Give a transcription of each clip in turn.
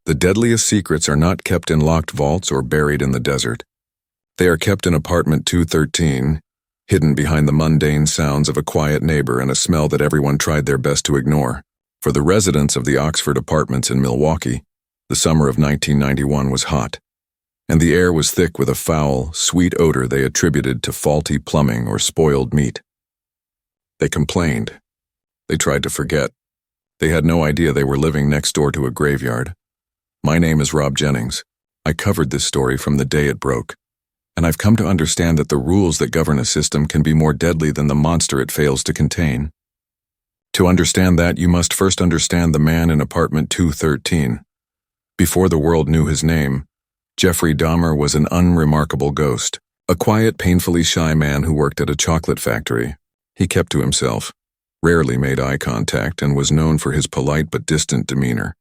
The deadliest secrets are not kept in locked vaults or buried in the desert. They are kept in apartment 213, hidden behind the mundane sounds of a quiet neighbor and a smell that everyone tried their best to ignore. For the residents of the Oxford apartments in Milwaukee, the summer of 1991 was hot, and the air was thick with a foul, sweet odor they attributed to faulty plumbing or spoiled meat. They complained. They tried to forget. They had no idea they were living next door to a graveyard. My name is Rob Jennings. I covered this story from the day it broke, and I've come to understand that the rules that govern a system can be more deadly than the monster it fails to contain. To understand that, you must first understand the man in apartment 213. Before the world knew his name, Jeffrey Dahmer was an unremarkable ghost, a quiet, painfully shy man who worked at a chocolate factory. He kept to himself, rarely made eye contact, and was known for his polite but distant demeanor.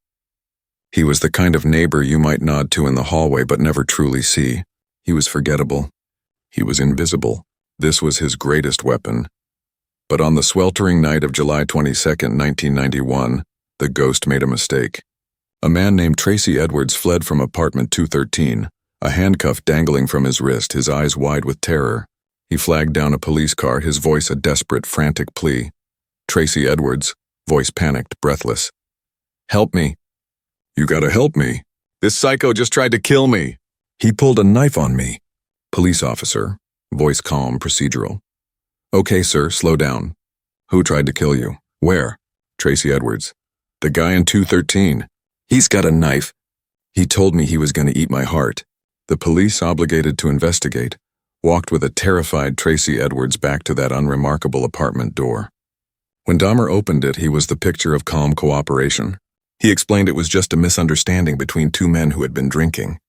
He was the kind of neighbor you might nod to in the hallway but never truly see. He was forgettable. He was invisible. This was his greatest weapon. But on the sweltering night of July 22, 1991, the ghost made a mistake. A man named Tracy Edwards fled from apartment 213, a handcuff dangling from his wrist, his eyes wide with terror. He flagged down a police car, his voice a desperate, frantic plea. Tracy Edwards, voice panicked, breathless. "Help me." "You gotta help me. This psycho just tried to kill me. He pulled a knife on me." Police officer, voice calm, procedural. "Okay, sir, slow down. Who tried to kill you? Where?" Tracy Edwards. "The guy in 213. He's got a knife. He told me he was going to eat my heart." The police, obligated to investigate, walked with a terrified Tracy Edwards back to that unremarkable apartment door. When Dahmer opened it, he was the picture of calm cooperation. He explained it was just a misunderstanding between two men who had been drinking.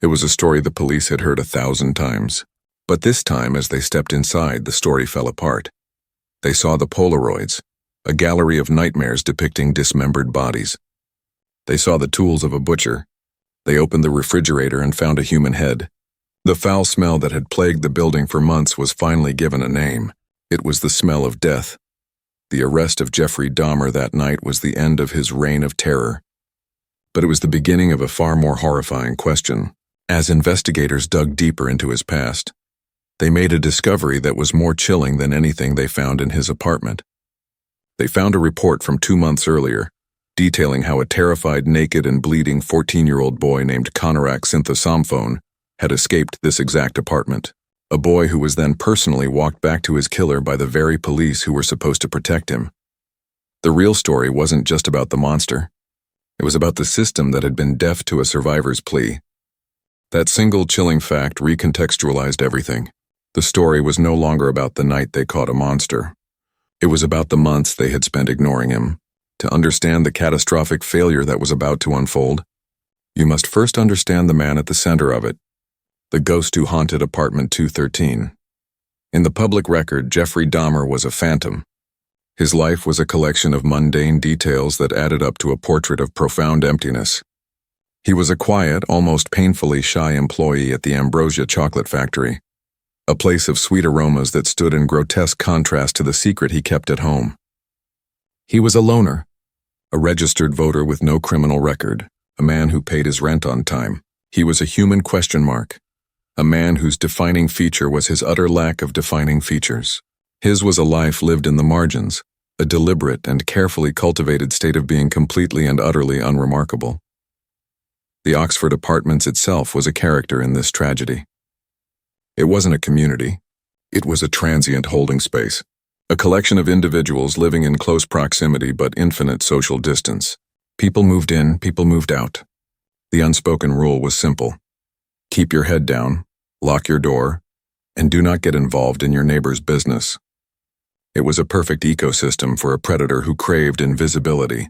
It was a story the police had heard 1,000 times. But this time, as they stepped inside, the story fell apart. They saw the Polaroids, a gallery of nightmares depicting dismembered bodies. They saw the tools of a butcher. They opened the refrigerator and found a human head. The foul smell that had plagued the building for months was finally given a name. It was the smell of death. The arrest of Jeffrey Dahmer that night was the end of his reign of terror. But it was the beginning of a far more horrifying question. As investigators dug deeper into his past, they made a discovery that was more chilling than anything they found in his apartment. They found a report from 2 months earlier, detailing how a terrified, naked, and bleeding 14-year-old boy named Conorak Synthosamphone had escaped this exact apartment. A boy who was then personally walked back to his killer by the very police who were supposed to protect him. The real story wasn't just about the monster. It was about the system that had been deaf to a survivor's plea. That single chilling fact recontextualized everything. The story was no longer about the night they caught a monster. It was about the months they had spent ignoring him. To understand the catastrophic failure that was about to unfold, you must first understand the man at the center of it, the ghost who haunted apartment 213. In the public record, Jeffrey Dahmer was a phantom. His life was a collection of mundane details that added up to a portrait of profound emptiness. He was a quiet, almost painfully shy employee at the Ambrosia Chocolate Factory, a place of sweet aromas that stood in grotesque contrast to the secret he kept at home. He was a loner, a registered voter with no criminal record, a man who paid his rent on time. He was a human question mark, a man whose defining feature was his utter lack of defining features. His was a life lived in the margins, a deliberate and carefully cultivated state of being completely and utterly unremarkable. The Oxford Apartments itself was a character in this tragedy. It wasn't a community. It was a transient holding space, a collection of individuals living in close proximity but infinite social distance. People moved in, people moved out. The unspoken rule was simple. Keep your head down, lock your door, and do not get involved in your neighbor's business. It was a perfect ecosystem for a predator who craved invisibility,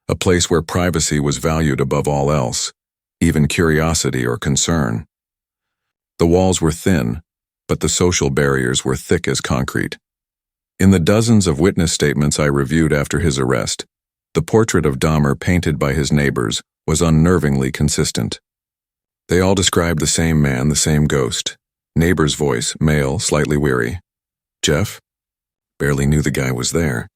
a place where privacy was valued above all else, even curiosity or concern. The walls were thin, but the social barriers were thick as concrete. In the dozens of witness statements I reviewed after his arrest, the portrait of Dahmer painted by his neighbors was unnervingly consistent. They all described the same man, the same ghost. Neighbor's voice, male, slightly weary. "Jeff?" Barely knew the guy was there.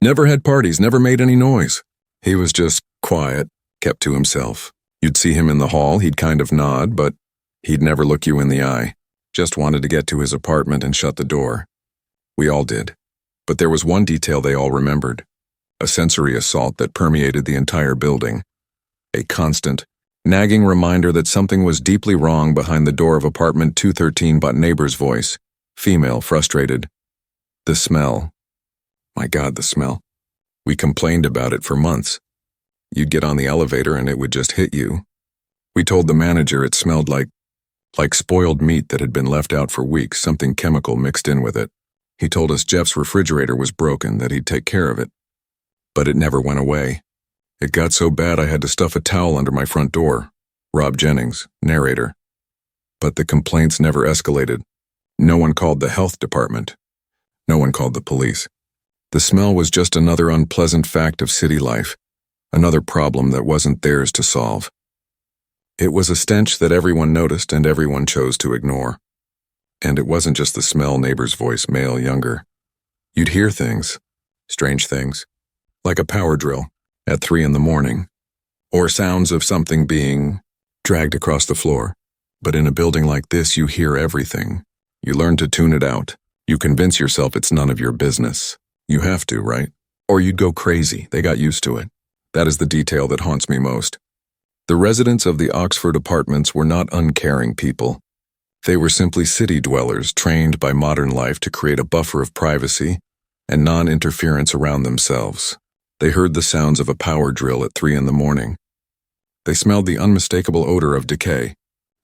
"Never had parties, never made any noise. He was just quiet, kept to himself. You'd see him in the hall, he'd kind of nod, but he'd never look you in the eye. Just wanted to get to his apartment and shut the door. We all did. But there was one detail they all remembered. A sensory assault that permeated the entire building. A constant, nagging reminder that something was deeply wrong behind the door of apartment 213, but neighbor's voice. Female, frustrated. The smell. My God, the smell. We complained about it for months. You'd get on the elevator and it would just hit you. We told the manager it smelled like spoiled meat that had been left out for weeks, something chemical mixed in with it. He told us Jeff's refrigerator was broken, that he'd take care of it. But it never went away. It got so bad I had to stuff a towel under my front door. Rob Jennings, narrator. But the complaints never escalated. No one called the health department. No one called the police. The smell was just another unpleasant fact of city life, another problem that wasn't theirs to solve. It was a stench that everyone noticed and everyone chose to ignore. And it wasn't just the smell, neighbor's voice, male, younger. You'd hear things, strange things, like a power drill at 3 a.m, or sounds of something being dragged across the floor. But in a building like this, you hear everything. You learn to tune it out. You convince yourself it's none of your business. You have to, right? Or you'd go crazy. They got used to it. That is the detail that haunts me most. The residents of the Oxford apartments were not uncaring people. They were simply city dwellers trained by modern life to create a buffer of privacy and non-interference around themselves. They heard the sounds of a power drill at 3 a.m. They smelled the unmistakable odor of decay.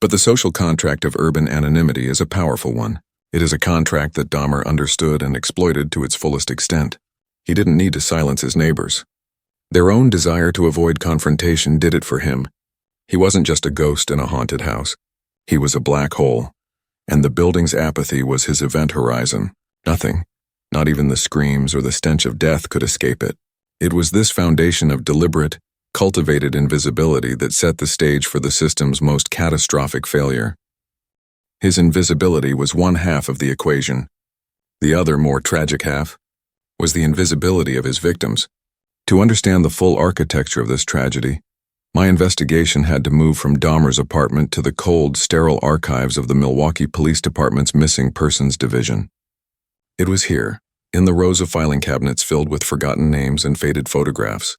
But the social contract of urban anonymity is a powerful one. It is a contract that Dahmer understood and exploited to its fullest extent. He didn't need to silence his neighbors. Their own desire to avoid confrontation did it for him. He wasn't just a ghost in a haunted house. He was a black hole, and the building's apathy was his event horizon. Nothing, not even the screams or the stench of death, could escape it. It was this foundation of deliberate, cultivated invisibility that set the stage for the system's most catastrophic failure. His invisibility was one half of the equation. The other, more tragic half, was the invisibility of his victims. To understand the full architecture of this tragedy, my investigation had to move from Dahmer's apartment to the cold, sterile archives of the Milwaukee Police Department's Missing Persons Division. It was here, in the rows of filing cabinets filled with forgotten names and faded photographs,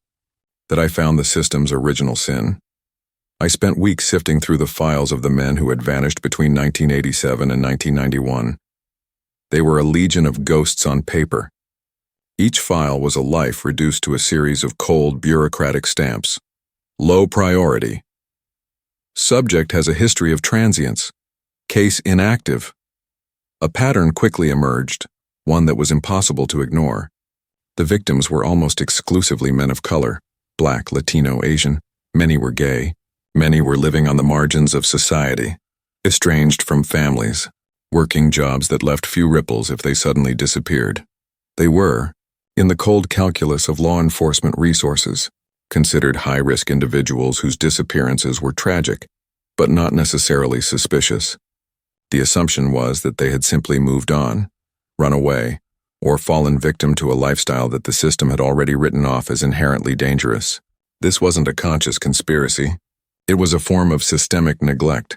that I found the system's original sin. I spent weeks sifting through the files of the men who had vanished between 1987 and 1991. They were a legion of ghosts on paper. Each file was a life reduced to a series of cold, bureaucratic stamps. Low priority. Subject has a history of transience. Case inactive. A pattern quickly emerged, one that was impossible to ignore. The victims were almost exclusively men of color. Black, Latino, Asian. Many were gay. Many were living on the margins of society, estranged from families, working jobs that left few ripples if they suddenly disappeared. They were, in the cold calculus of law enforcement resources, considered high-risk individuals whose disappearances were tragic, but not necessarily suspicious. The assumption was that they had simply moved on, run away, or fallen victim to a lifestyle that the system had already written off as inherently dangerous. This wasn't a conscious conspiracy. It was a form of systemic neglect,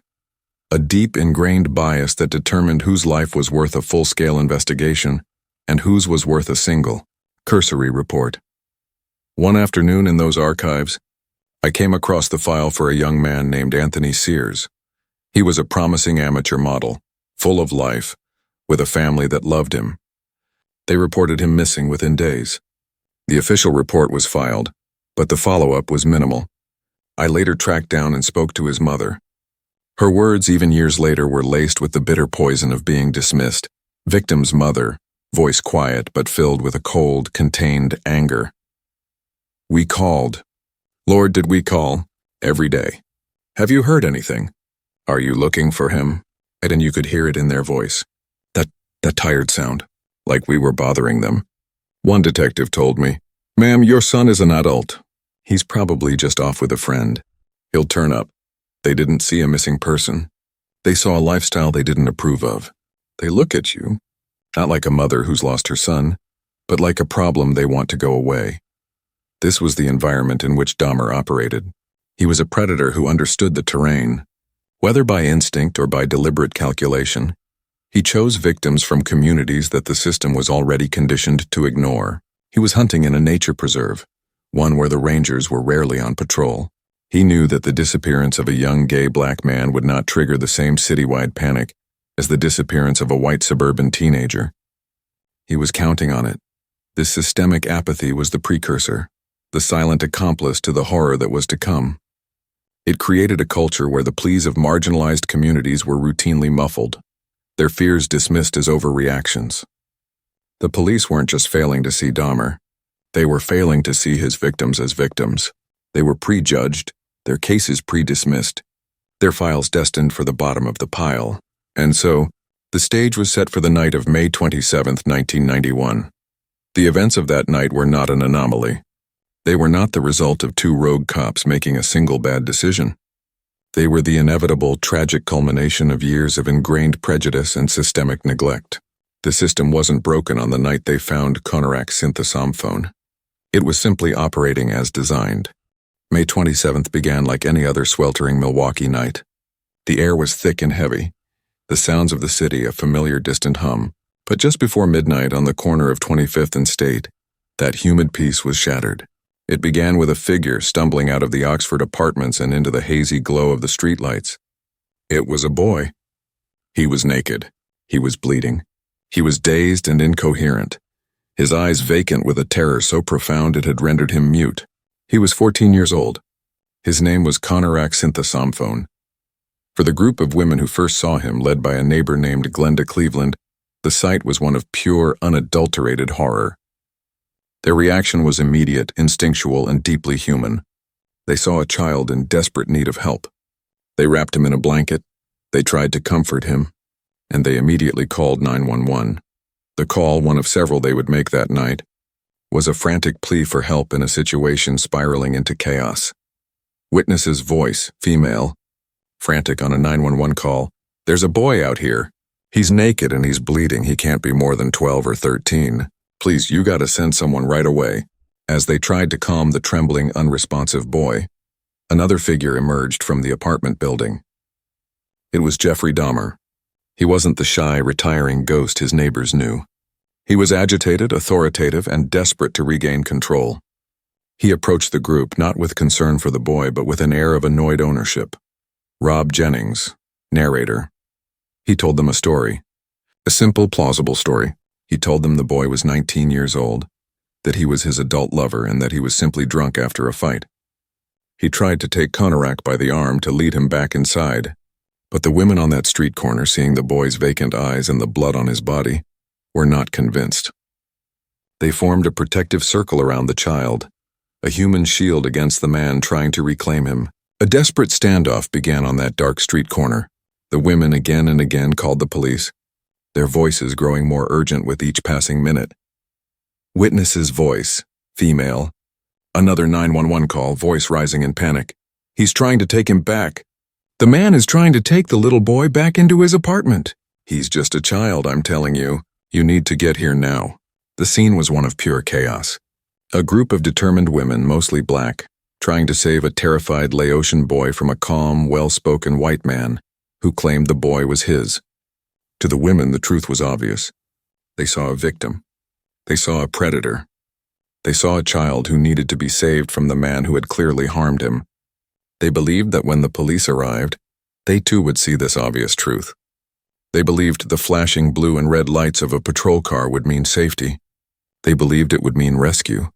a deep ingrained bias that determined whose life was worth a full-scale investigation and whose was worth a single, cursory report. One afternoon in those archives, I came across the file for a young man named Anthony Sears. He was a promising amateur model, full of life, with a family that loved him. They reported him missing within days. The official report was filed, but the follow-up was minimal. I later tracked down and spoke to his mother. Her words, even years later, were laced with the bitter poison of being dismissed. Victim's mother, voice quiet but filled with a cold, contained anger. We called. Lord, did we call? Every day. Have you heard anything? Are you looking for him? And you could hear it in their voice. That tired sound, like we were bothering them. One detective told me, "Ma'am, your son is an adult. He's probably just off with a friend. He'll turn up." They didn't see a missing person. They saw a lifestyle they didn't approve of. They look at you, not like a mother who's lost her son, but like a problem they want to go away. This was the environment in which Dahmer operated. He was a predator who understood the terrain. Whether by instinct or by deliberate calculation, he chose victims from communities that the system was already conditioned to ignore. He was hunting in a nature preserve, one where the rangers were rarely on patrol. He knew that the disappearance of a young gay black man would not trigger the same citywide panic as the disappearance of a white suburban teenager. He was counting on it. This systemic apathy was the precursor, the silent accomplice to the horror that was to come. It created a culture where the pleas of marginalized communities were routinely muffled, their fears dismissed as overreactions. The police weren't just failing to see Dahmer. They were failing to see his victims as victims. They were prejudged, their cases pre-dismissed, their files destined for the bottom of the pile. And so, the stage was set for the night of May 27, 1991. The events of that night were not an anomaly. They were not the result of two rogue cops making a single bad decision. They were the inevitable, tragic culmination of years of ingrained prejudice and systemic neglect. The system wasn't broken on the night they found Conorak's synthesophone. It was simply operating as designed. May 27th began like any other sweltering Milwaukee night. The air was thick and heavy, the sounds of the city a familiar distant hum, but just before midnight on the corner of 25th and State, that humid peace was shattered. It began with a figure stumbling out of the Oxford apartments and into the hazy glow of the streetlights. It was a boy. He was naked. He was bleeding. He was dazed and incoherent, his eyes vacant with a terror so profound it had rendered him mute. He was 14 years old. His name was Conorak Synthesophone. For the group of women who first saw him, led by a neighbor named Glenda Cleveland, the sight was one of pure, unadulterated horror. Their reaction was immediate, instinctual, and deeply human. They saw a child in desperate need of help. They wrapped him in a blanket, they tried to comfort him, and they immediately called 911. The call, one of several they would make that night, was a frantic plea for help in a situation spiraling into chaos. Witness's voice, female, frantic on a 911 call, "There's a boy out here. He's naked and he's bleeding. He can't be more than 12 or 13. Please, you gotta send someone right away." As they tried to calm the trembling, unresponsive boy, another figure emerged from the apartment building. It was Jeffrey Dahmer. He wasn't the shy, retiring ghost his neighbors knew. He was agitated, authoritative, and desperate to regain control. He approached the group not with concern for the boy, but with an air of annoyed ownership. Rob Jennings, narrator. He told them a story. A simple, plausible story. He told them the boy was 19 years old, that he was his adult lover, and that he was simply drunk after a fight. He tried to take Conorak by the arm to lead him back inside, but the women on that street corner, seeing the boy's vacant eyes and the blood on his body, were not convinced. They formed a protective circle around the child, a human shield against the man trying to reclaim him. A desperate standoff began on that dark street corner. The women again and again called the police, their voices growing more urgent with each passing minute. Witness's voice, female. Another 911 call, voice rising in panic. "He's trying to take him back. The man is trying to take the little boy back into his apartment. He's just a child, I'm telling you. You need to get here now." The scene was one of pure chaos. A group of determined women, mostly black, trying to save a terrified Laotian boy from a calm, well-spoken white man who claimed the boy was his. To the women, the truth was obvious. They saw a victim. They saw a predator. They saw a child who needed to be saved from the man who had clearly harmed him. They believed that when the police arrived, they too would see this obvious truth. They believed the flashing blue and red lights of a patrol car would mean safety. They believed it would mean rescue.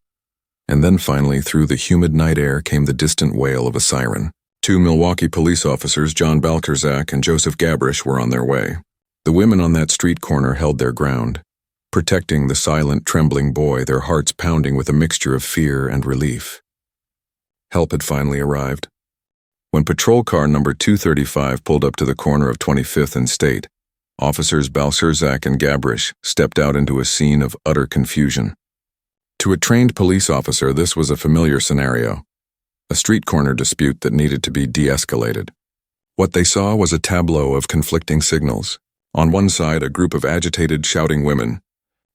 And then finally, through the humid night air came the distant wail of a siren. Two Milwaukee police officers, John Balkerzak and Joseph Gabrish, were on their way. The women on that street corner held their ground, protecting the silent, trembling boy, their hearts pounding with a mixture of fear and relief. Help had finally arrived. When patrol car number 235 pulled up to the corner of 25th and State, Officers Balkerzak and Gabrish stepped out into a scene of utter confusion. To a trained police officer, this was a familiar scenario, a street corner dispute that needed to be de-escalated. What they saw was a tableau of conflicting signals. On one side, a group of agitated, shouting women.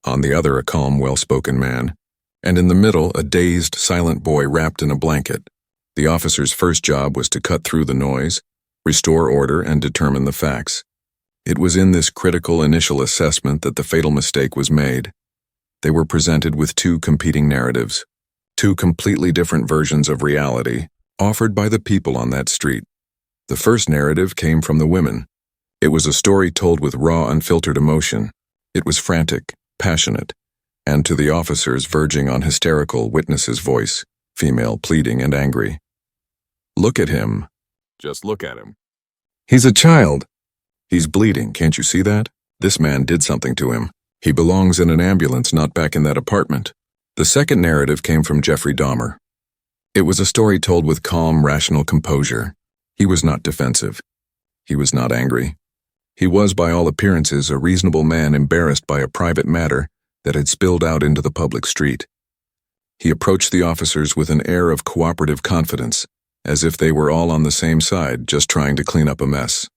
On the other, a calm, well-spoken man. And in the middle, a dazed, silent boy wrapped in a blanket. The officer's first job was to cut through the noise, restore order, and determine the facts. It was in this critical initial assessment that the fatal mistake was made. They were presented with two competing narratives, two completely different versions of reality, offered by the people on that street. The first narrative came from the women. It was a story told with raw, unfiltered emotion. It was frantic, passionate, and to the officers verging on hysterical, witness's voice, female, pleading and angry. Look at him. Just look at him. He's a child. He's bleeding, can't you see that? This man did something to him. He belongs in an ambulance, not back in that apartment. The second narrative came from Jeffrey Dahmer. It was a story told with calm, rational composure. He was not defensive. He was not angry. He was, by all appearances, a reasonable man embarrassed by a private matter that had spilled out into the public street. He approached the officers with an air of cooperative confidence, as if they were all on the same side, just trying to clean up a mess.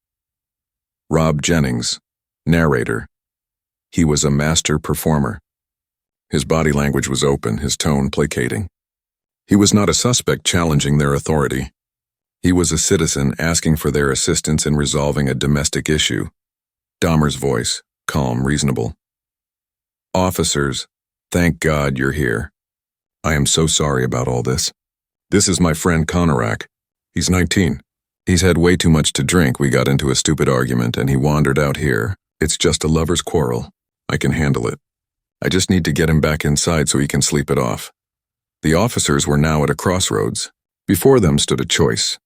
Rob Jennings, narrator. He was a master performer. His body language was open, his tone placating. He was not a suspect challenging their authority. He was a citizen asking for their assistance in resolving a domestic issue. Dahmer's voice, calm, reasonable. Officers, thank God you're here. I am so sorry about all this. This is my friend Conorak. He's 19. He's had way too much to drink. We got into a stupid argument and he wandered out here. It's just a lover's quarrel. I can handle it. I just need to get him back inside so he can sleep it off. The officers were now at a crossroads. Before them stood a choice.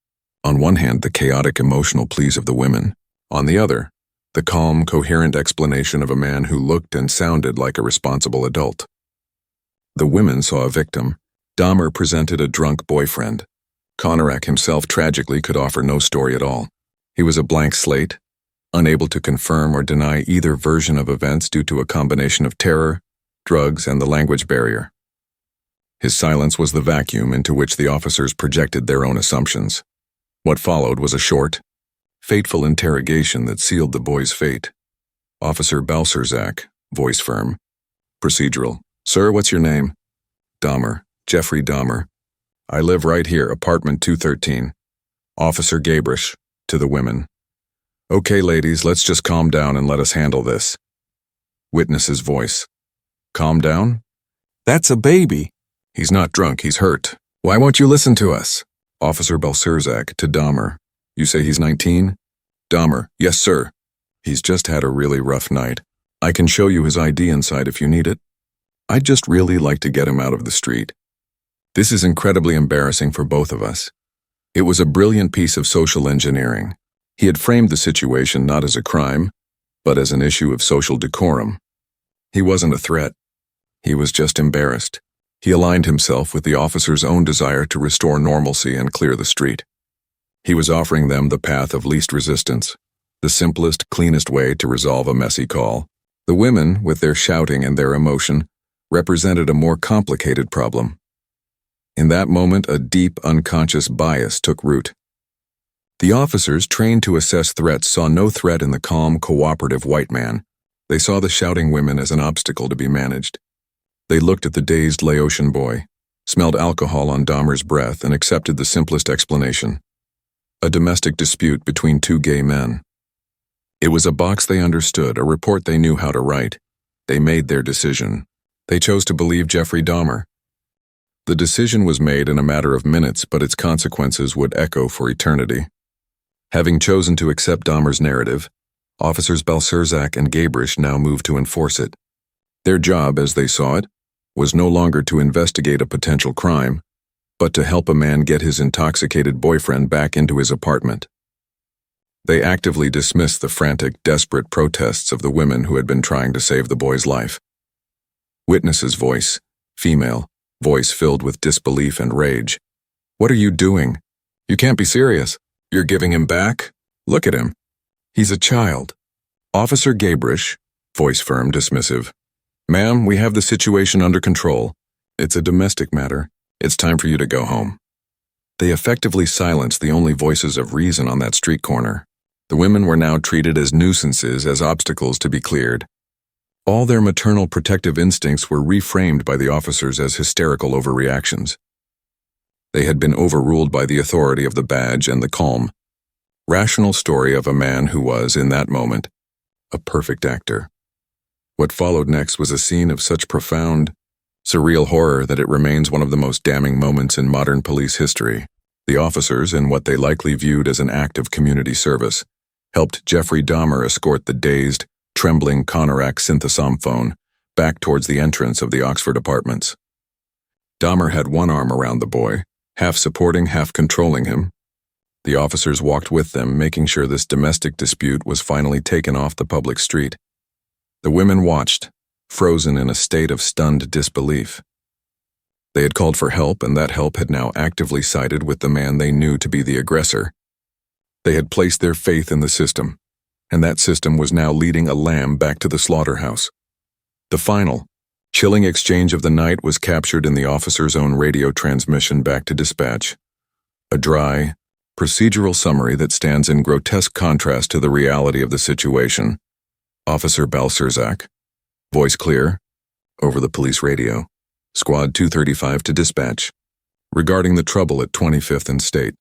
On one hand, the chaotic emotional pleas of the women. On the other, the calm, coherent explanation of a man who looked and sounded like a responsible adult. The women saw a victim. Dahmer presented a drunk boyfriend. Conorak himself tragically could offer no story at all. He was a blank slate, unable to confirm or deny either version of events due to a combination of terror, drugs, and the language barrier. His silence was the vacuum into which the officers projected their own assumptions. What followed was a short, fateful interrogation that sealed the boy's fate. Officer Balcerzak, voice firm. Procedural. Sir, what's your name? Dahmer, Jeffrey Dahmer. I live right here, apartment 213. Officer Gabrish, to the women. Okay, ladies, let's just calm down and let us handle this. Witness's voice. Calm down? That's a baby. He's not drunk, he's hurt. Why won't you listen to us? Officer Balcerzak, to Dahmer. You say he's 19? Dahmer, yes, sir. He's just had a really rough night. I can show you his ID inside if you need it. I'd just really like to get him out of the street. This is incredibly embarrassing for both of us. It was a brilliant piece of social engineering. He had framed the situation not as a crime, but as an issue of social decorum. He wasn't a threat. He was just embarrassed. He aligned himself with the officer's own desire to restore normalcy and clear the street. He was offering them the path of least resistance, the simplest, cleanest way to resolve a messy call. The women, with their shouting and their emotion, represented a more complicated problem. In that moment, a deep, unconscious bias took root. The officers, trained to assess threats, saw no threat in the calm, cooperative white man. They saw the shouting women as an obstacle to be managed. They looked at the dazed Laotian boy, smelled alcohol on Dahmer's breath, and accepted the simplest explanation. A domestic dispute between two gay men. It was a box they understood, a report they knew how to write. They made their decision. They chose to believe Jeffrey Dahmer. The decision was made in a matter of minutes, but its consequences would echo for eternity. Having chosen to accept Dahmer's narrative, Officers Balcerzak and Gabrish now moved to enforce it. Their job, as they saw it, was no longer to investigate a potential crime, but to help a man get his intoxicated boyfriend back into his apartment. They actively dismissed the frantic, desperate protests of the women who had been trying to save the boy's life. Witness's voice, female, voice filled with disbelief and rage. What are you doing? You can't be serious. You're giving him back? Look at him. He's a child. Officer Gabrish, voice firm, dismissive. Ma'am, we have the situation under control. It's a domestic matter. It's time for you to go home. They effectively silenced the only voices of reason on that street corner. The women were now treated as nuisances, as obstacles to be cleared. All their maternal protective instincts were reframed by the officers as hysterical overreactions. They had been overruled by the authority of the badge and the calm, rational story of a man who was, in that moment, a perfect actor. What followed next was a scene of such profound, surreal horror that it remains one of the most damning moments in modern police history. The officers, in what they likely viewed as an act of community service, helped Jeffrey Dahmer escort the dazed, trembling Conorak synthesom phone back towards the entrance of the Oxford apartments. Dahmer had one arm around the boy, half supporting, half controlling him. The officers walked with them, making sure this domestic dispute was finally taken off the public street. The women watched, frozen in a state of stunned disbelief. They had called for help, and that help had now actively sided with the man they knew to be the aggressor. They had placed their faith in the system, and that system was now leading a lamb back to the slaughterhouse. The final, chilling exchange of the night was captured in the officer's own radio transmission back to dispatch. A dry, procedural summary that stands in grotesque contrast to the reality of the situation. Officer Balcerzak, voice clear, over the police radio. Squad 235 to dispatch. Regarding the trouble at 25th and State,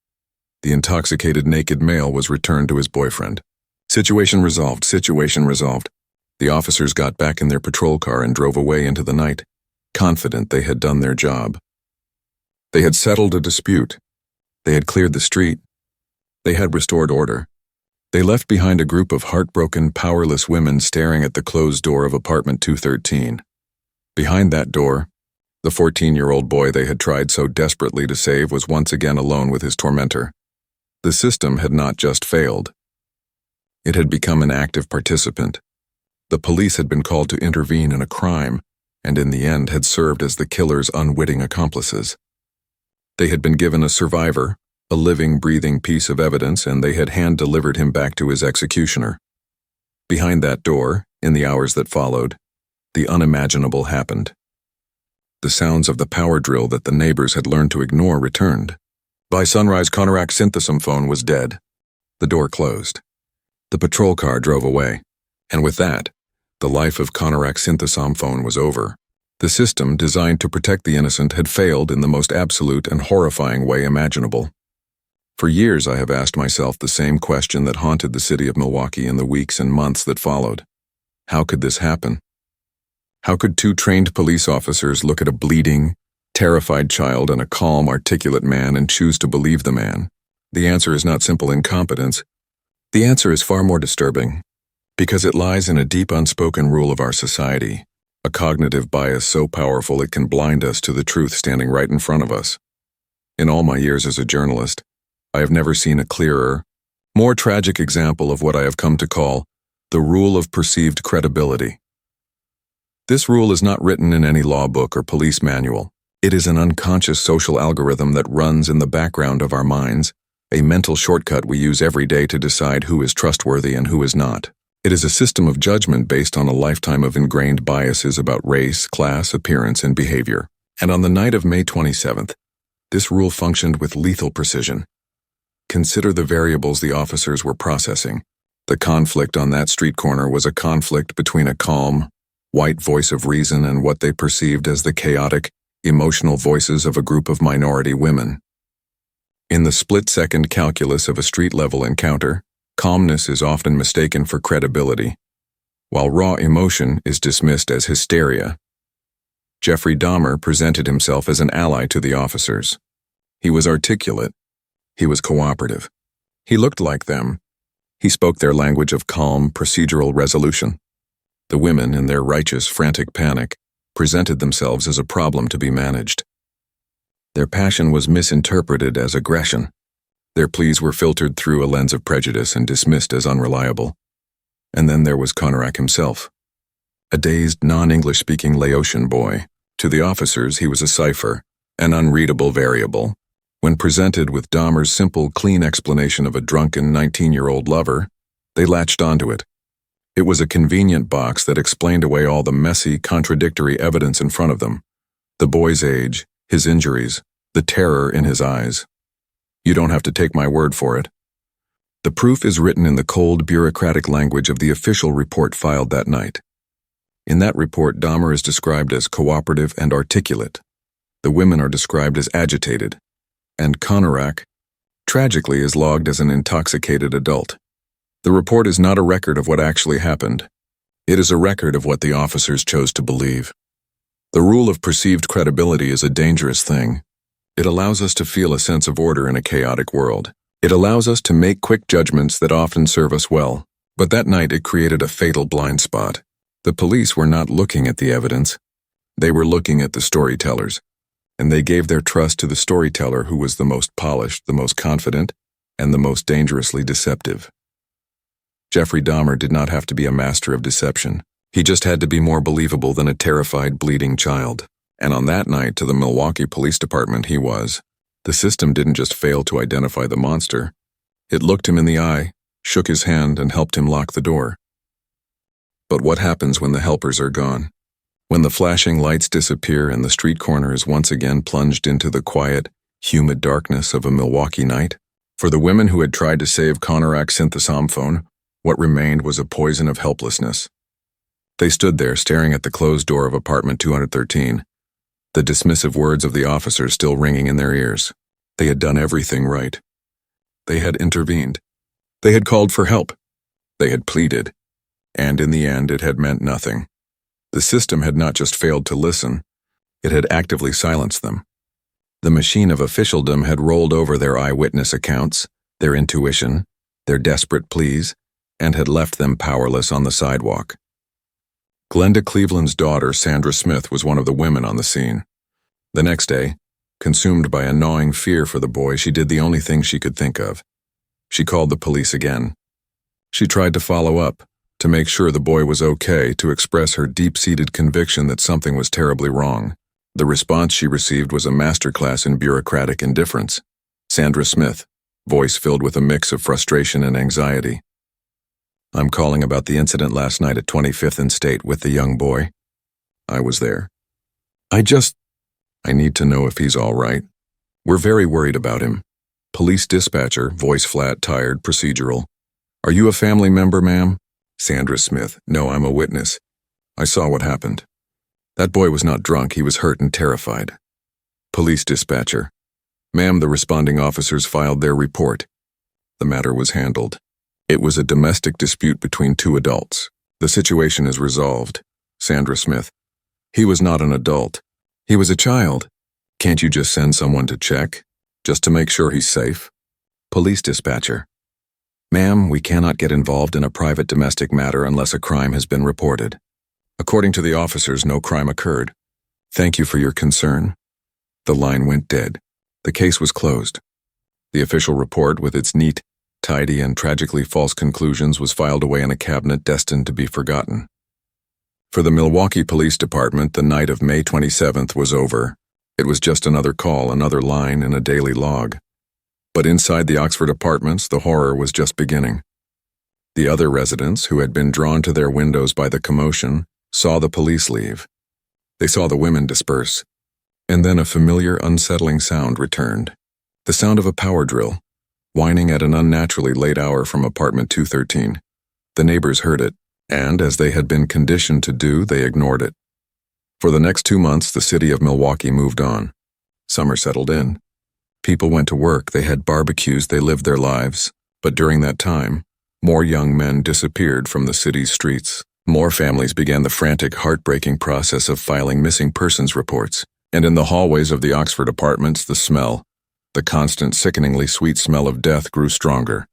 the intoxicated naked male was returned to his boyfriend. Situation resolved, situation resolved. The officers got back in their patrol car and drove away into the night, confident they had done their job. They had settled a dispute. They had cleared the street. They had restored order. They left behind a group of heartbroken, powerless women staring at the closed door of apartment 213. Behind that door, the 14-year-old boy they had tried so desperately to save was once again alone with his tormentor. The system had not just failed. It had become an active participant. The police had been called to intervene in a crime, and in the end had served as the killer's unwitting accomplices. They had been given a survivor, a living, breathing piece of evidence, and they had hand-delivered him back to his executioner. Behind that door, in the hours that followed, the unimaginable happened. The sounds of the power drill that the neighbors had learned to ignore returned. By sunrise, Conorak synthesom phone was dead. The door closed. The patrol car drove away, and with that, the life of Conorak synthesom phone was over. The system, designed to protect the innocent, had failed in the most absolute and horrifying way imaginable. For years I have asked myself the same question that haunted the city of Milwaukee in the weeks and months that followed. How could this happen? How could two trained police officers look at a bleeding, terrified child and a calm, articulate man and choose to believe the man? The answer is not simple incompetence. The answer is far more disturbing, because it lies in a deep unspoken rule of our society, a cognitive bias so powerful it can blind us to the truth standing right in front of us. In all my years as a journalist, I have never seen a clearer, more tragic example of what I have come to call the rule of perceived credibility. This rule is not written in any law book or police manual. It is an unconscious social algorithm that runs in the background of our minds, a mental shortcut we use every day to decide who is trustworthy and who is not. It is a system of judgment based on a lifetime of ingrained biases about race, class, appearance, and behavior. And on the night of May 27th, this rule functioned with lethal precision. Consider the variables the officers were processing. The conflict on that street corner was a conflict between a calm, white voice of reason and what they perceived as the chaotic, emotional voices of a group of minority women. In the split-second calculus of a street-level encounter, calmness is often mistaken for credibility, while raw emotion is dismissed as hysteria. Jeffrey Dahmer presented himself as an ally to the officers. He was articulate. He was cooperative. He looked like them. He spoke their language of calm, procedural resolution. The women, in their righteous, frantic panic, presented themselves as a problem to be managed. Their passion was misinterpreted as aggression. Their pleas were filtered through a lens of prejudice and dismissed as unreliable. And then there was Conorak himself, a dazed, non-English-speaking Laotian boy. To the officers, he was a cipher, an unreadable variable. When presented with Dahmer's simple, clean explanation of a drunken 19-year-old lover, they latched onto it. It was a convenient box that explained away all the messy, contradictory evidence in front of them. The boy's age, his injuries, the terror in his eyes. You don't have to take my word for it. The proof is written in the cold, bureaucratic language of the official report filed that night. In that report, Dahmer is described as cooperative and articulate. The women are described as agitated. and Konarak, tragically is logged as an intoxicated adult. The report is not a record of what actually happened. It is a record of what the officers chose to believe. The rule of perceived credibility is a dangerous thing. It allows us to feel a sense of order in a chaotic world. It allows us to make quick judgments that often serve us well. But that night it created a fatal blind spot. The police were not looking at the evidence. They were looking at the storytellers. And they gave their trust to the storyteller who was the most polished, the most confident, and the most dangerously deceptive. Jeffrey Dahmer did not have to be a master of deception. He just had to be more believable than a terrified, bleeding child. And on that night, to the Milwaukee Police Department, he was. The system didn't just fail to identify the monster. It looked him in the eye, shook his hand, and helped him lock the door. But what happens when the helpers are gone? When the flashing lights disappear and the street corner is once again plunged into the quiet, humid darkness of a Milwaukee night? For the women who had tried to save Konarak's synthesophone, what remained was a poison of helplessness. They stood there staring at the closed door of apartment 213, the dismissive words of the officers still ringing in their ears. They had done everything right. They had intervened. They had called for help. They had pleaded. And in the end, it had meant nothing. The system had not just failed to listen, it had actively silenced them. The machine of officialdom had rolled over their eyewitness accounts, their intuition, their desperate pleas, and had left them powerless on the sidewalk. Glenda Cleveland's daughter, Sandra Smith, was one of the women on the scene. The next day, consumed by a gnawing fear for the boy, she did the only thing she could think of. She called the police again. She tried to follow up, to make sure the boy was okay, to express her deep-seated conviction that something was terribly wrong. The response she received was a masterclass in bureaucratic indifference. Sandra Smith, voice filled with a mix of frustration and anxiety. "I'm calling about the incident last night at 25th and State with the young boy. I was there. I need to know if he's all right. We're very worried about him." Police dispatcher, voice flat, tired, procedural. "Are you a family member, ma'am?" Sandra Smith, "No, I'm a witness. I saw what happened. That boy was not drunk, he was hurt and terrified." Police dispatcher, "Ma'am, the responding officers filed their report. The matter was handled. It was a domestic dispute between two adults. The situation is resolved." Sandra Smith, "He was not an adult. He was a child. Can't you just send someone to check, just to make sure he's safe?" Police dispatcher, "Ma'am, we cannot get involved in a private domestic matter unless a crime has been reported. According to the officers, no crime occurred. Thank you for your concern." The line went dead. The case was closed. The official report, with its neat, tidy, and tragically false conclusions, was filed away in a cabinet destined to be forgotten. For the Milwaukee Police Department, the night of May 27th was over. It was just another call, another line in a daily log. But inside the Oxford apartments, the horror was just beginning. The other residents, who had been drawn to their windows by the commotion, saw the police leave. They saw the women disperse. And then a familiar, unsettling sound returned. The sound of a power drill, whining at an unnaturally late hour from apartment 213. The neighbors heard it, and as they had been conditioned to do, they ignored it. For the next 2 months, the city of Milwaukee moved on. Summer settled in. People went to work, they had barbecues, they lived their lives. But during that time, more young men disappeared from the city's streets. More families began the frantic, heartbreaking process of filing missing persons reports. And in the hallways of the Oxford apartments, the constant, sickeningly sweet smell of death grew stronger.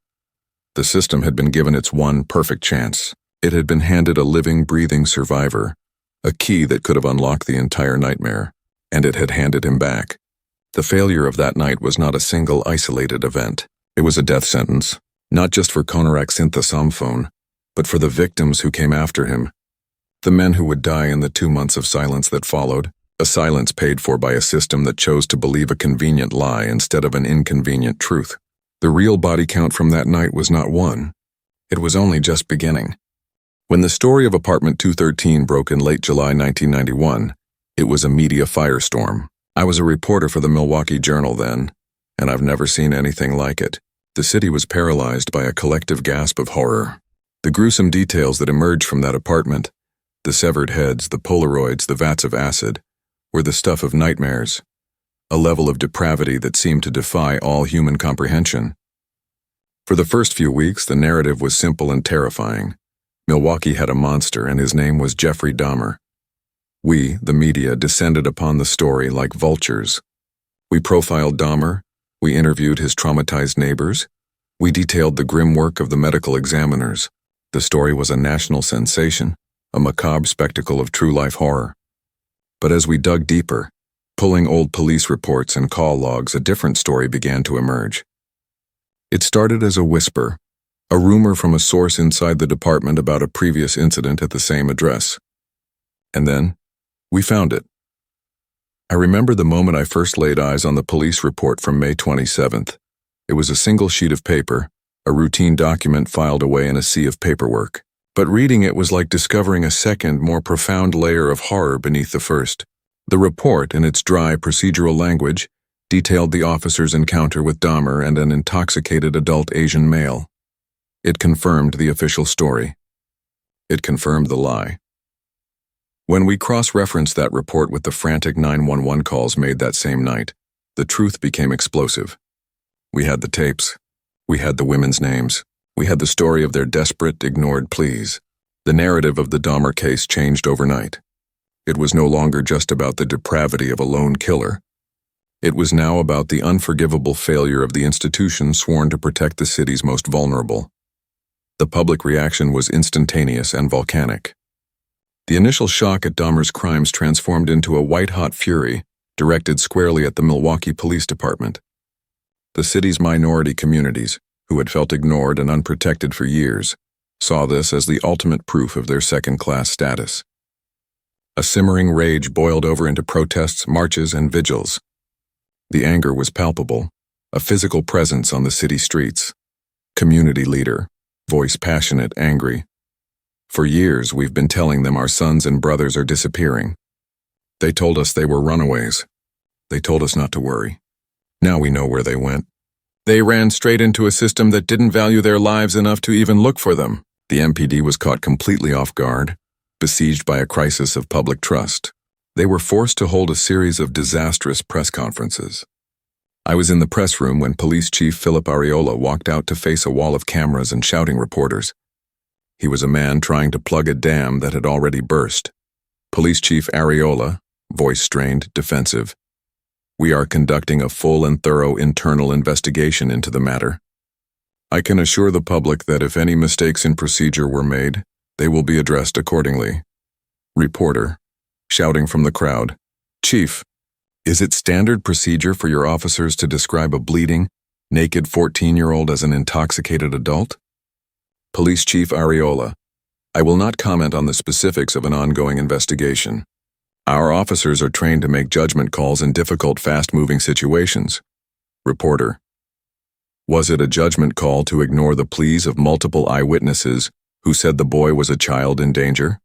The system had been given its one perfect chance. It had been handed a living, breathing survivor, a key that could have unlocked the entire nightmare, and it had handed him back. The failure of that night was not a single isolated event. It was a death sentence, not just for Konarak synthesophone, but for the victims who came after him, the men who would die in the 2 months of silence that followed, a silence paid for by a system that chose to believe a convenient lie instead of an inconvenient truth. The real body count from that night was not one. It was only just beginning. When the story of apartment 213 broke in late July 1991, it was a media firestorm. I was a reporter for the Milwaukee Journal then, and I've never seen anything like it. The city was paralyzed by a collective gasp of horror. The gruesome details that emerged from that apartment, the severed heads, the Polaroids, the vats of acid, were the stuff of nightmares. a level of depravity that seemed to defy all human comprehension. For the first few weeks, the narrative was simple and terrifying. Milwaukee had a monster, and his name was Jeffrey Dahmer. We, the media, descended upon the story like vultures. We profiled Dahmer, we interviewed his traumatized neighbors, we detailed the grim work of the medical examiners. The story was a national sensation, a macabre spectacle of true-life horror. But as we dug deeper, pulling old police reports and call logs, a different story began to emerge. It started as a whisper, a rumor from a source inside the department about a previous incident at the same address. And then, we found it. I remember the moment I first laid eyes on the police report from May 27th. It was a single sheet of paper, a routine document filed away in a sea of paperwork. But reading it was like discovering a second, more profound layer of horror beneath the first. The report, in its dry, procedural language, detailed the officer's encounter with Dahmer and an intoxicated adult Asian male. It confirmed the official story. It confirmed the lie. When we cross-referenced that report with the frantic 911 calls made that same night, the truth became explosive. We had the tapes. We had the women's names. We had the story of their desperate, ignored pleas. The narrative of the Dahmer case changed overnight. It was no longer just about the depravity of a lone killer. It was now about the unforgivable failure of the institution sworn to protect the city's most vulnerable. The public reaction was instantaneous and volcanic. The initial shock at Dahmer's crimes transformed into a white-hot fury directed squarely at the Milwaukee Police Department. The city's minority communities, who had felt ignored and unprotected for years, saw this as the ultimate proof of their second-class status. A simmering rage boiled over into protests, marches, and vigils. The anger was palpable, a physical presence on the city streets. Community leader, voice passionate, angry. For years, we've been telling them our sons and brothers are disappearing. They told us they were runaways. They told us not to worry. Now we know where they went. They ran straight into a system that didn't value their lives enough to even look for them. The MPD was caught completely off guard, besieged by a crisis of public trust. They were forced to hold a series of disastrous press conferences. I was in the press room when Police Chief Philip Areola walked out to face a wall of cameras and shouting reporters. He was a man trying to plug a dam that had already burst. Police Chief Areola, voice strained, defensive. We are conducting a full and thorough internal investigation into the matter. I can assure the public that if any mistakes in procedure were made, they will be addressed accordingly. Reporter, shouting from the crowd, Chief, is it standard procedure for your officers to describe a bleeding, naked 14-year-old as an intoxicated adult? Police Chief Areola, I will not comment on the specifics of an ongoing investigation. Our officers are trained to make judgment calls in difficult, fast-moving situations. Reporter, was it a judgment call to ignore the pleas of multiple eyewitnesses who said the boy was a child in danger?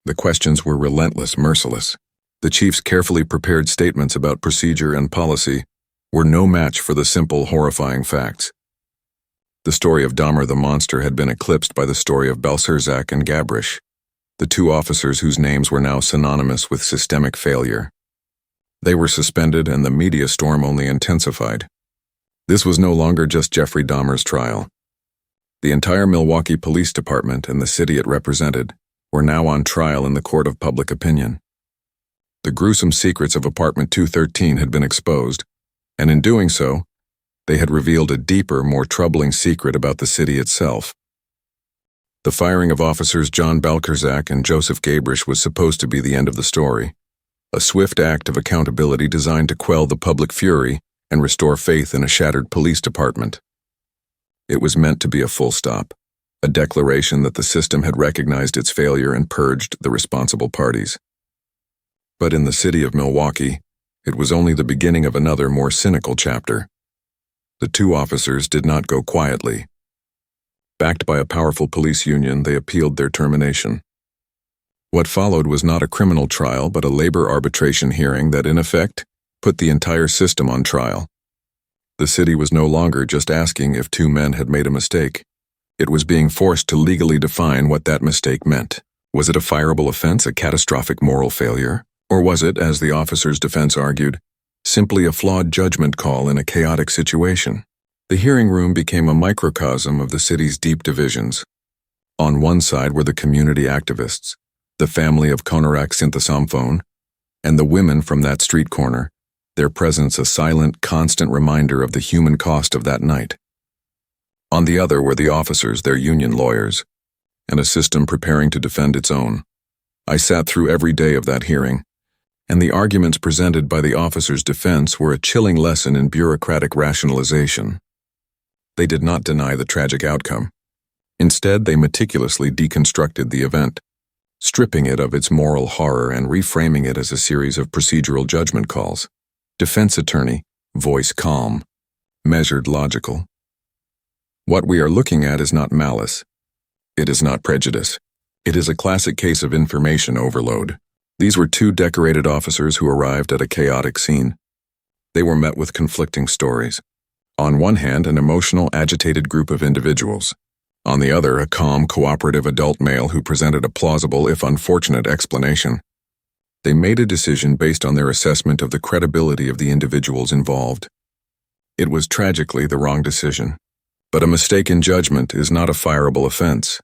The questions were relentless, merciless. The chief's carefully prepared statements about procedure and policy were no match for the simple, horrifying facts. The story of Dahmer the monster had been eclipsed by the story of Belcerzak and Gabrish, the two officers whose names were now synonymous with systemic failure. They were suspended and the media storm only intensified. This was no longer just Jeffrey Dahmer's trial. The entire Milwaukee Police Department and the city it represented were now on trial in the court of public opinion. The gruesome secrets of Apartment 213 had been exposed, and in doing so, they had revealed a deeper, more troubling secret about the city itself. The firing of officers John Belcerzak and Joseph Gabrish was supposed to be the end of the story, a swift act of accountability designed to quell the public fury and restore faith in a shattered police department. It was meant to be a full stop, a declaration that the system had recognized its failure and purged the responsible parties. But in the city of Milwaukee, it was only the beginning of another, more cynical chapter. The two officers did not go quietly. Backed by a powerful police union, they appealed their termination. What followed was not a criminal trial, but a labor arbitration hearing that, in effect, put the entire system on trial. The city was no longer just asking if two men had made a mistake. It was being forced to legally define what that mistake meant. Was it a fireable offense, a catastrophic moral failure? Or was it, as the officers' defense argued, simply a flawed judgment call in a chaotic situation. The hearing room became a microcosm of the city's deep divisions. On one side were the community activists, the family of Konarak Synthesomphone, and the women from that street corner, their presence a silent, constant reminder of the human cost of that night. On the other were the officers, their union lawyers, and a system preparing to defend its own. I sat through every day of that hearing, and the arguments presented by the officers' defense were a chilling lesson in bureaucratic rationalization. They did not deny the tragic outcome. Instead, they meticulously deconstructed the event, stripping it of its moral horror and reframing it as a series of procedural judgment calls. Defense attorney, voice calm, measured, logical. What we are looking at is not malice. It is not prejudice. It is a classic case of information overload. These were two decorated officers who arrived at a chaotic scene. They were met with conflicting stories. On one hand, an emotional, agitated group of individuals. On the other, a calm, cooperative adult male who presented a plausible, if unfortunate, explanation. They made a decision based on their assessment of the credibility of the individuals involved. It was tragically the wrong decision. But a mistaken judgment is not a fireable offense.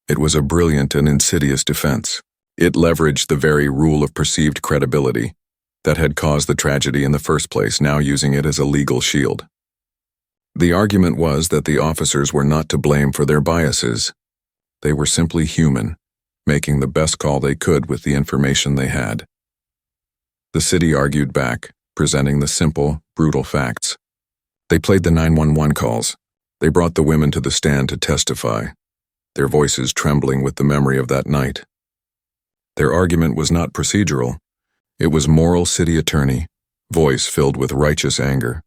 It was a brilliant and insidious defense. It leveraged the very rule of perceived credibility that had caused the tragedy in the first place, now using it as a legal shield. The argument was that the officers were not to blame for their biases. They were simply human, making the best call they could with the information they had. The city argued back, presenting the simple, brutal facts. They played the 911 calls. They brought the women to the stand to testify, their voices trembling with the memory of that night. Their argument was not procedural. It was moral city attorney, voice filled with righteous anger.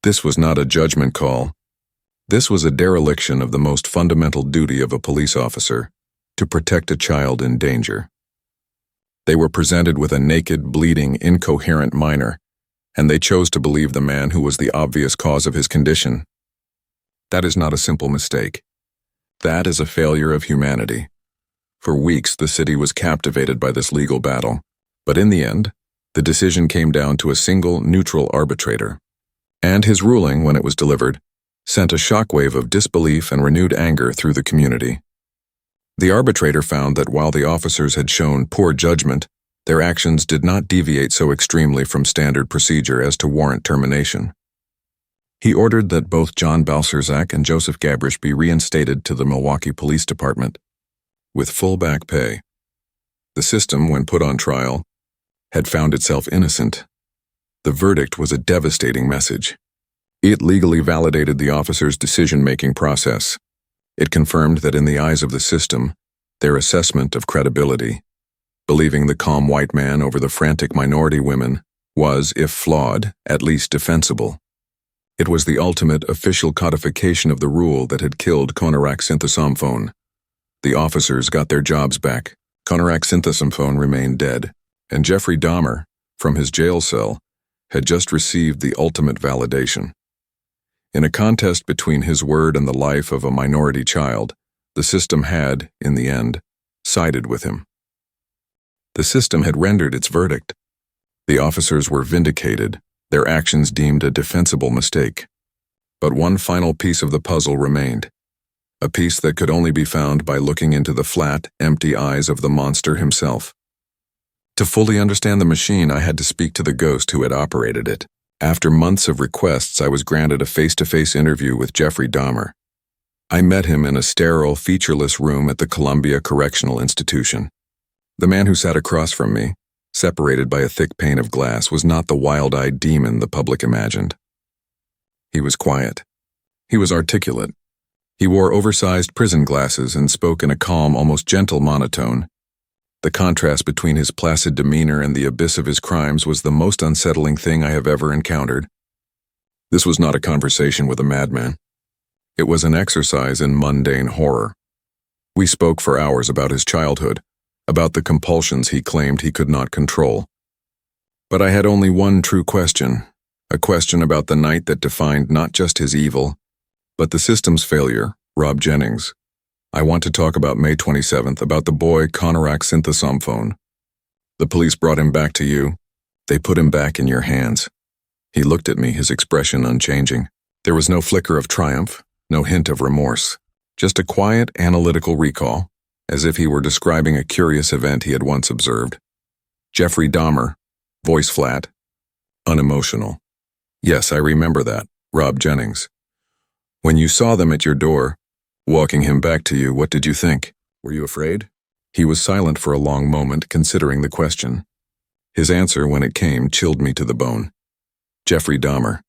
This was not a judgment call. This was a dereliction of the most fundamental duty of a police officer, to protect a child in danger. They were presented with a naked, bleeding, incoherent minor, and they chose to believe the man who was the obvious cause of his condition. That is not a simple mistake. That is a failure of humanity. For weeks, the city was captivated by this legal battle, but in the end, the decision came down to a single, neutral arbitrator. And his ruling, when it was delivered, sent a shockwave of disbelief and renewed anger through the community. The arbitrator found that while the officers had shown poor judgment, their actions did not deviate so extremely from standard procedure as to warrant termination. He ordered that both John Balcerzak and Joseph Gabrish be reinstated to the Milwaukee Police Department, with full back pay. The system, when put on trial, had found itself innocent. The verdict was a devastating message. It legally validated the officers' decision-making process. It confirmed that in the eyes of the system, their assessment of credibility, believing the calm white man over the frantic minority women, was, if flawed, at least defensible. It was the ultimate official codification of the rule that had killed Konarak Synthesomphone. The officers got their jobs back. Konarak Synthesomphone remained dead, and Jeffrey Dahmer, from his jail cell, had just received the ultimate validation. In a contest between his word and the life of a minority child, the system had, in the end, sided with him. The system had rendered its verdict. The officers were vindicated, their actions deemed a defensible mistake. But one final piece of the puzzle remained, a piece that could only be found by looking into the flat, empty eyes of the monster himself. To fully understand the machine, I had to speak to the ghost who had operated it. After months of requests, I was granted a face-to-face interview with Jeffrey Dahmer. I met him in a sterile, featureless room at the Columbia Correctional Institution. The man who sat across from me, separated by a thick pane of glass, was not the wild-eyed demon the public imagined. He was quiet. He was articulate. He wore oversized prison glasses and spoke in a calm, almost gentle monotone. The contrast between his placid demeanor and the abyss of his crimes was the most unsettling thing I have ever encountered. This was not a conversation with a madman. It was an exercise in mundane horror. We spoke for hours about his childhood, about the compulsions he claimed he could not control. But I had only one true question, a question about the night that defined not just his evil, but the system's failure, Rob Jennings. I want to talk about May 27th, about the boy Konarak Synthesomphone. The police brought him back to you. They put him back in your hands. He looked at me, his expression unchanging. There was no flicker of triumph, no hint of remorse, just a quiet, analytical recall, as if he were describing a curious event he had once observed. Jeffrey Dahmer, voice flat, unemotional. Yes, I remember that, Rob Jennings. When you saw them at your door, walking him back to you, what did you think? Were you afraid? He was silent for a long moment, considering the question. His answer, when it came, chilled me to the bone. Jeffrey Dahmer.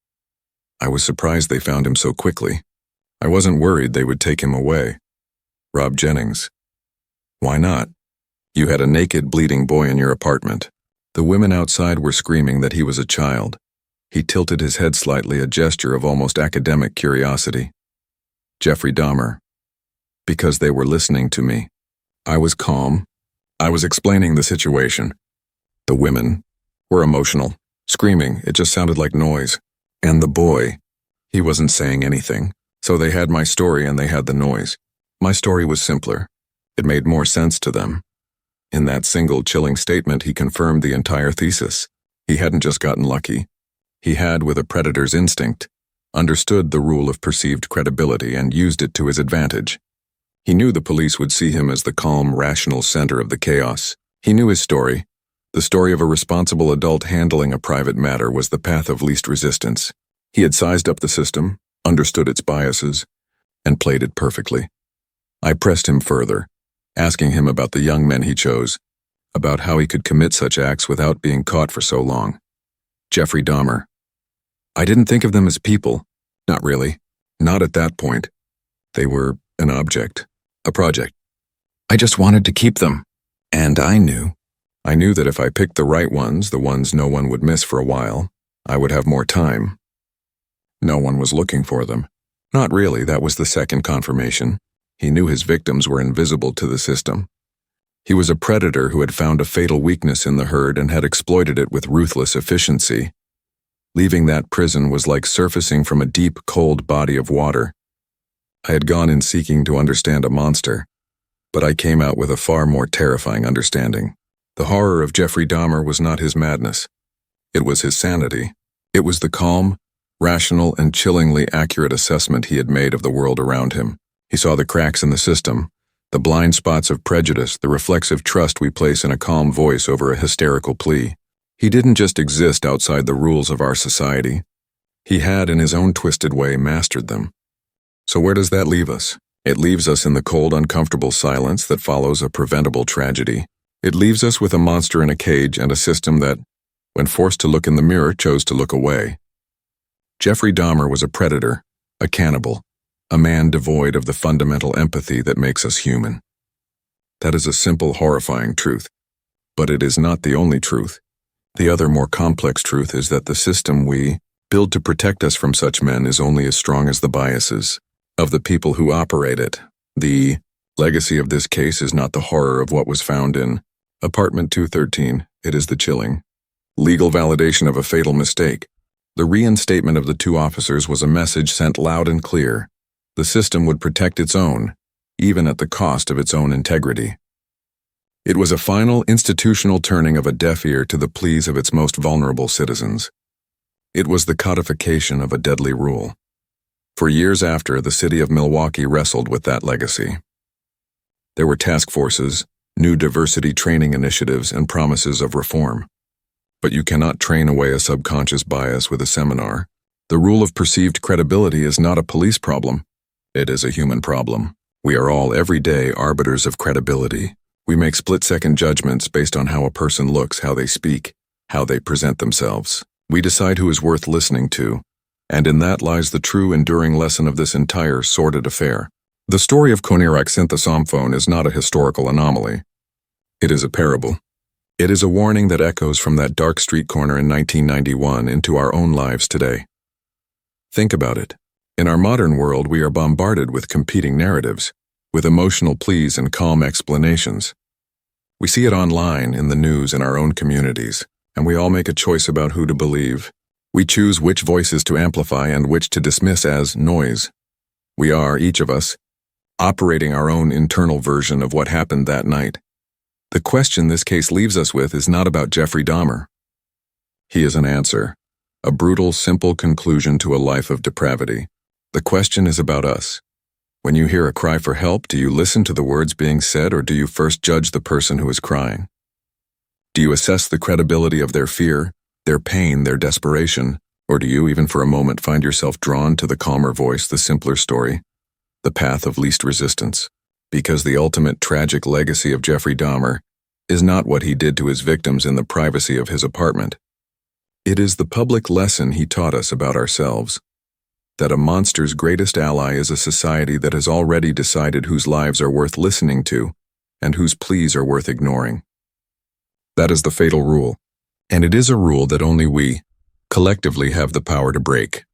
I was surprised they found him so quickly. I wasn't worried they would take him away. Rob Jennings. Why not? You had a naked, bleeding boy in your apartment. The women outside were screaming that he was a child. He tilted his head slightly, a gesture of almost academic curiosity. Jeffrey Dahmer. Because they were listening to me. I was calm. I was explaining the situation. The women were emotional, screaming. It just sounded like noise. And the boy, he wasn't saying anything. So they had my story and they had the noise. My story was simpler. It made more sense to them. In that single chilling statement, he confirmed the entire thesis. He hadn't just gotten lucky. He had, with a predator's instinct, understood the rule of perceived credibility and used it to his advantage. He knew the police would see him as the calm, rational center of the chaos. He knew his story. The story of a responsible adult handling a private matter was the path of least resistance. He had sized up the system, understood its biases, and played it perfectly. I pressed him further, asking him about the young men he chose, about how he could commit such acts without being caught for so long. Jeffrey Dahmer. I didn't think of them as people. Not really. Not at that point. They were an object, a project. I just wanted to keep them. And I knew that if I picked the right ones, the ones no one would miss for a while, I would have more time. No one was looking for them. Not really, that was the second confirmation. He knew his victims were invisible to the system. He was a predator who had found a fatal weakness in the herd and had exploited it with ruthless efficiency. Leaving that prison was like surfacing from a deep, cold body of water. I had gone in seeking to understand a monster, but I came out with a far more terrifying understanding. The horror of Jeffrey Dahmer was not his madness. It was his sanity. It was the calm, rational, and chillingly accurate assessment he had made of the world around him. He saw the cracks in the system, the blind spots of prejudice, the reflexive trust we place in a calm voice over a hysterical plea. He didn't just exist outside the rules of our society. He had, in his own twisted way, mastered them. So where does that leave us? It leaves us in the cold, uncomfortable silence that follows a preventable tragedy. It leaves us with a monster in a cage and a system that, when forced to look in the mirror, chose to look away. Jeffrey Dahmer was a predator, a cannibal, a man devoid of the fundamental empathy that makes us human. That is a simple, horrifying truth. But it is not the only truth. The other, more complex truth is that the system we build to protect us from such men is only as strong as the biases of the people who operate it. The legacy of this case is not the horror of what was found in Apartment 213. It is the chilling legal validation of a fatal mistake. The reinstatement of the two officers was a message sent loud and clear. The system would protect its own, even at the cost of its own integrity. It was a final institutional turning of a deaf ear to the pleas of its most vulnerable citizens. It was the codification of a deadly rule. For years after, the city of Milwaukee wrestled with that legacy. There were task forces, new diversity training initiatives, and promises of reform. But you cannot train away a subconscious bias with a seminar. The rule of perceived credibility is not a police problem. It is a human problem. We are all every day arbiters of credibility. We make split-second judgments based on how a person looks, how they speak, how they present themselves. We decide who is worth listening to, and in that lies the true, enduring lesson of this entire sordid affair. The story of Conerak Synthesophone is not a historical anomaly. It is a parable. It is a warning that echoes from that dark street corner in 1991 into our own lives today. Think about it. In our modern world, we are bombarded with competing narratives, with emotional pleas and calm explanations. We see it online, in the news, in our own communities, and we all make a choice about who to believe. We choose which voices to amplify and which to dismiss as noise. We are, each of us, operating our own internal version of what happened that night. The question this case leaves us with is not about Jeffrey Dahmer. He is an answer, A brutal, simple conclusion to a life of depravity. The question is about us. When you hear a cry for help, do you listen to the words being said, or do you first judge the person who is crying? Do you assess the credibility of their fear, their pain, their desperation, or do you, even for a moment, find yourself drawn to the calmer voice, the simpler story, the path of least resistance? Because the ultimate tragic legacy of Jeffrey Dahmer is not what he did to his victims in the privacy of his apartment. It is the public lesson he taught us about ourselves, that a monster's greatest ally is a society that has already decided whose lives are worth listening to and whose pleas are worth ignoring. That is the fatal rule, and it is a rule that only we, collectively, have the power to break.